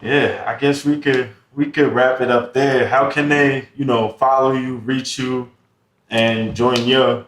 I guess we could we could wrap it up there. How can they, follow you, reach you, and join your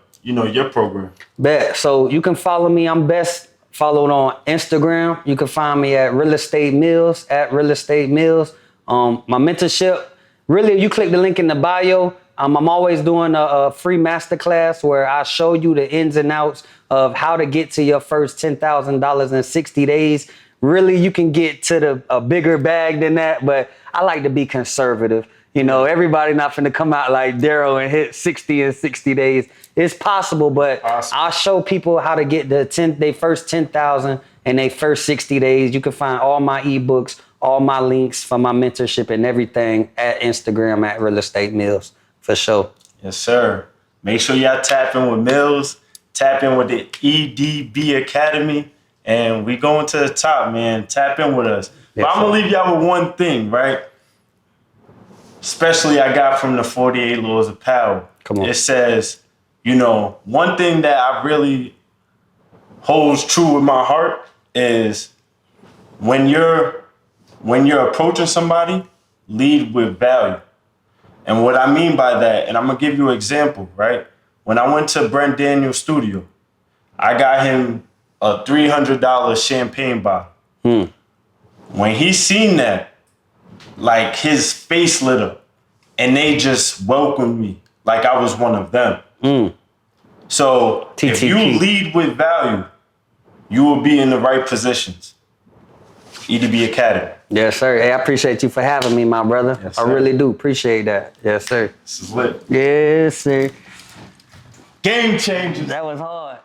program? Bet. So you can follow me. I'm best followed on Instagram. You can find me at Real Estate Mills, at Real Estate Mills. My mentorship, really, you click the link in the bio. I'm always doing a free masterclass where I show you the ins and outs of how to get to your first $10,000 in 60 days. Really, you can get to a bigger bag than that, but I like to be conservative. Everybody not finna come out like Daryl and hit 60 in 60 days. It's possible, but I'll show people how to get they first 10,000 in their first 60 days. You can find all my ebooks, all my links for my mentorship and everything at Instagram at Real Estate Mills, for sure. Yes, sir. Make sure y'all tap in with Mills, tap in with the EDB Academy, and we going to the top, man. Tap in with us. Yes, but I'm going to leave y'all with one thing, right? Especially I got from the 48 Laws of Power. Come on. It says, one thing that I really holds true with my heart is when you're approaching somebody, lead with value. And what I mean by that, and I'm going to give you an example, right? When I went to Brent Daniels' studio, I got him a $300 champagne bottle. When he seen that, like his face lit up and they just welcomed me like I was one of them. So TTP. If you lead with value, you will be in the right positions. EDB Academy. Yes, sir. Hey, I appreciate you for having me, my brother. Yes, I really do appreciate that. Yes, sir. This is lit. Yes, sir. Game changers. That was hard.